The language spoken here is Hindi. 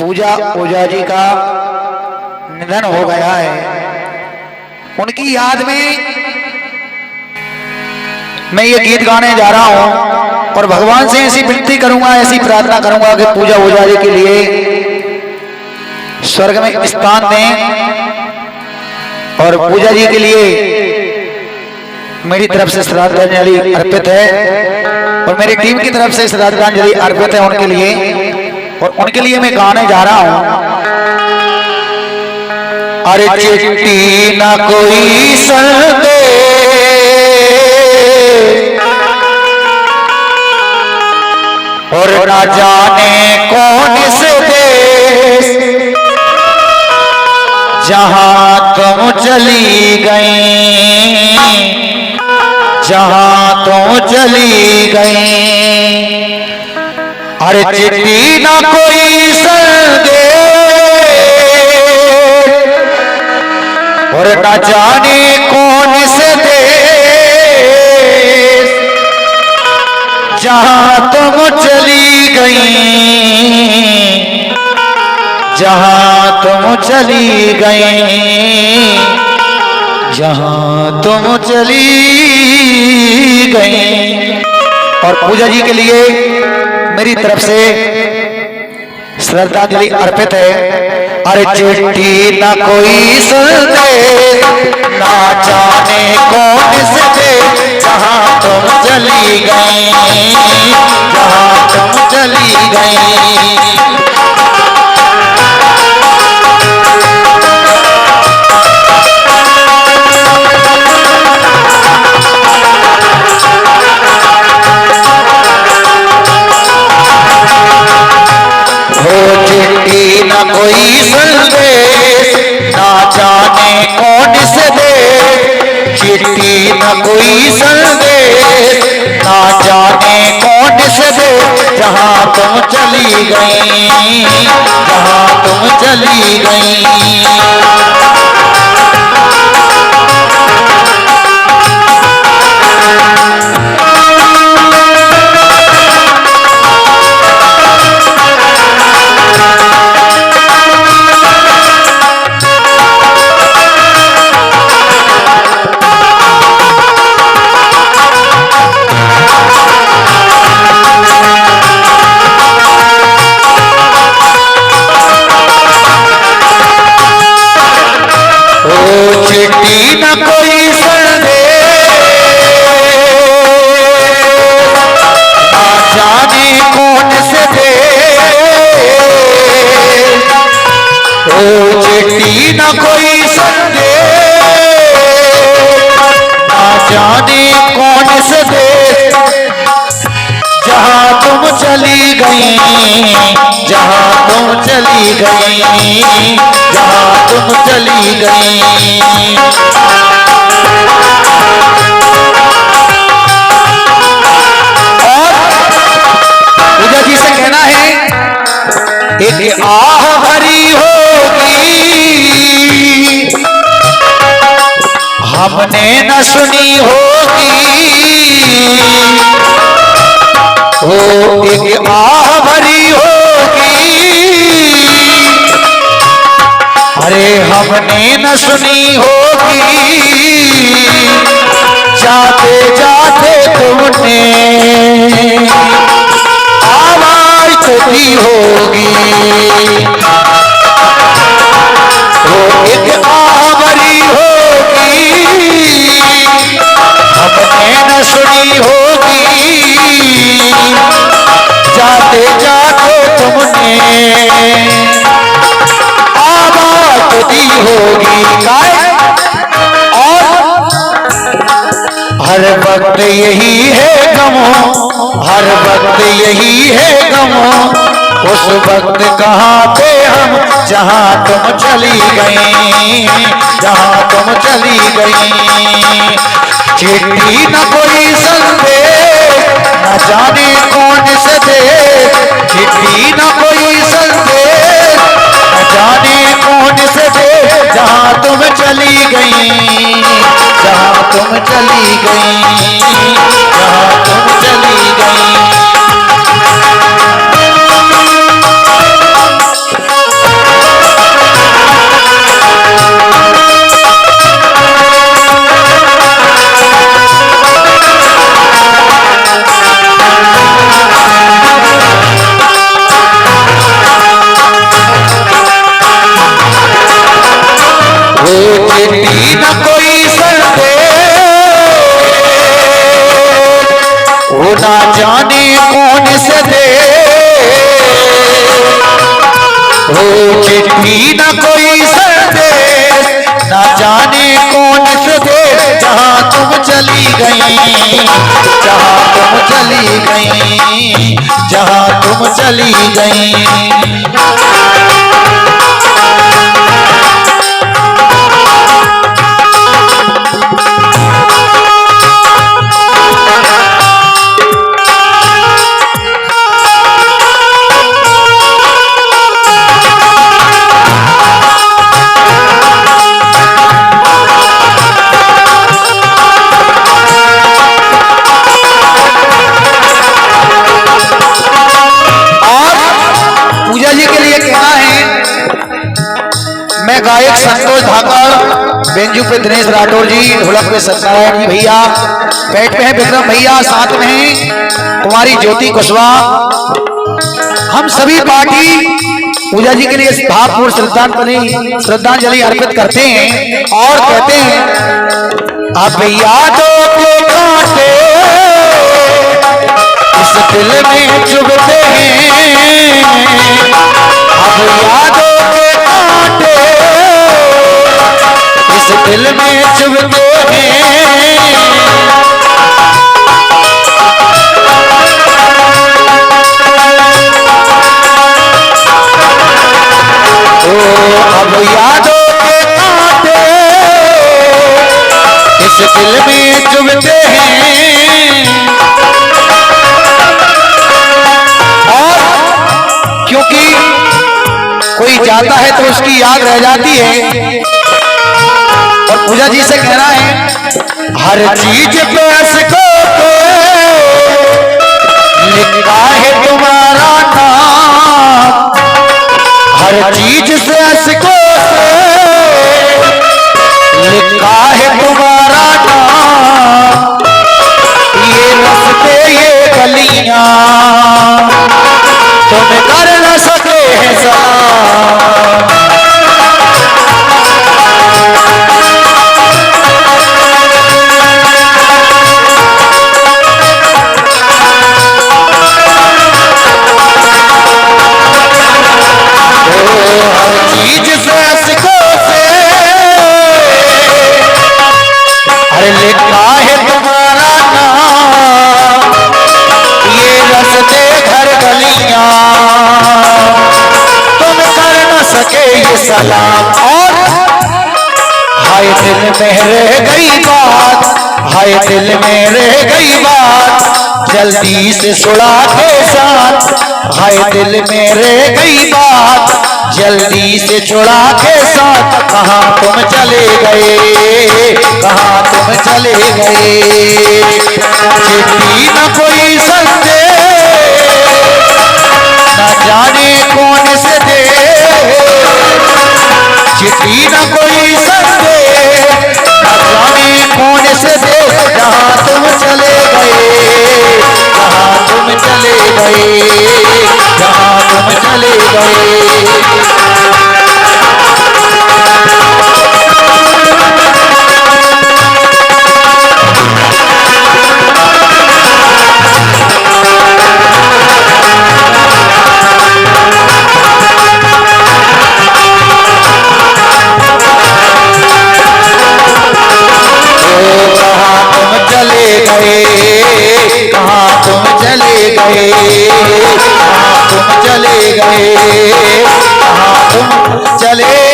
पूजा ओझा जी का निधन हो गया है। उनकी याद में मैं ये गीत गाने जा रहा हूं और भगवान से ऐसी विनती करूंगा, ऐसी प्रार्थना करूंगा कि पूजा ओझा जी के लिए स्वर्ग में स्थान दें और पूजा जी के लिए मेरी तरफ से श्रद्धांजलि अर्पित है और मेरी टीम की तरफ से श्रद्धांजलि अर्पित है उनके लिए। और उनके लिए मैं गाने जा रहा हूं। अरे चिट्ठी ना कोई संदेश और ना जाने कौन से देश, जहां तुम चली गई, जहां तुम चली गई। अरे चिट्ठी ना कोई संदेश और ना जाने कौन से देश, जहां तुम चली गई, जहां तुम चली गई, जहां तुम चली गई। और पूजा जी के लिए मेरी तरफ से श्रद्धांजलि अर्पित है। अरे चिट्ठी ना कोई संदेश, ना जाने कौन से देश, जहां तुम चली गई, जहां तुम चली गई। चिट्ठी ना कोई संदेश, ना जाने कौन से देश, चिट्ठी ना कोई संदेश, ना जाने कौन से देश, जहां तुम चली गई, जहां तुम चली गई। चिट्ठी ना कोई संदेश, ना जाने कौन से देश, ओ चिट्ठी ना कोई संदेश, ना जाने कौन से देश, जहां तुम चली गई, जहां तुम चली गई, जहां तुम चली गई। और पूजा जी से कहना है, एक आह भरी होगी हमने न सुनी होगी, ओ एक आह भरी होगी, अरे हमने न सुनी होगी, जाते जाते तुमने आवाज तो दी होगी। वो एक आह भरी होगी, हमने न सुनी होगी, जाते जाते तुमने आवाज दी होगी। और हर वक्त यही है गमों, हर वक्त यही है गमों, उस वक्त कहाँ पे हम, जहाँ तुम चली गई, जहाँ तुम चली गई। चिट्ठी न कोई संदेश, न जाने कौन से देश, चिट्ठी न कोई संदेश, न जाने कौन से देश, जहाँ तुम चली गई, जहाँ तुम चली गई, जहाँ तुम चली गई। ना जाने कौन से दे हो चिट्ठी न कोई संदेश, ना जाने कौन से दे जहां तुम चली गई, जहां तुम चली गई, जहां तुम चली गई। गायक संतोष धाकड़, बेंजू पे दिनेश राठौर जी, ढोलक पे सत्यनारायण जी भैया, पेट पे है विक्रम भैया, साथ में है कुमारी ज्योति कुशवाहा। हम सभी पार्टी पूजा जी के लिए भावपूर्ण श्रद्धांजलि अर्पित करते हैं और कहते हैं अब यादों के कांटे इस दिल में चुभते हैं, अब यादों के कांटे इस दिल में चुभते हैं। अब यादों के कांटे इस दिल में चुभते हैं। और क्योंकि कोई जाता है तो उसकी याद रह जाती है, और पूजा जी से कहना है हर चीज पे इसको लिखा है तुम्हारा नाम, हर चीज से इसको लिखा है तुम्हारा नाम, ये रास्ते ये गलियां तुम कर न सके हैं सलाम। लिखा है तुम्हारा नाम, ये रास्ते घर गलियां तुम कर न सके ये सलाम। और हाय दिल में रह गई बात, हाय दिल में रह गई बात, जल्दी से सुड़ा के साथ, हाय दिल में रह गई बात, जल्दी से छुड़ा के साथ। कहाँ तुम चले गए, कहाँ तुम चले गए, चिट्ठी न कोई संदेश, न जाने कौन से दे, चिट्ठी न कोई संदेश, न जाने कौन से दे, जहाँ तुम चले गए, कहाँ तुम चले गए, जहाँ तुम चले गए। कहाँ तुम चले गए, कहाँ तुम चले गए, कहाँ तुम चले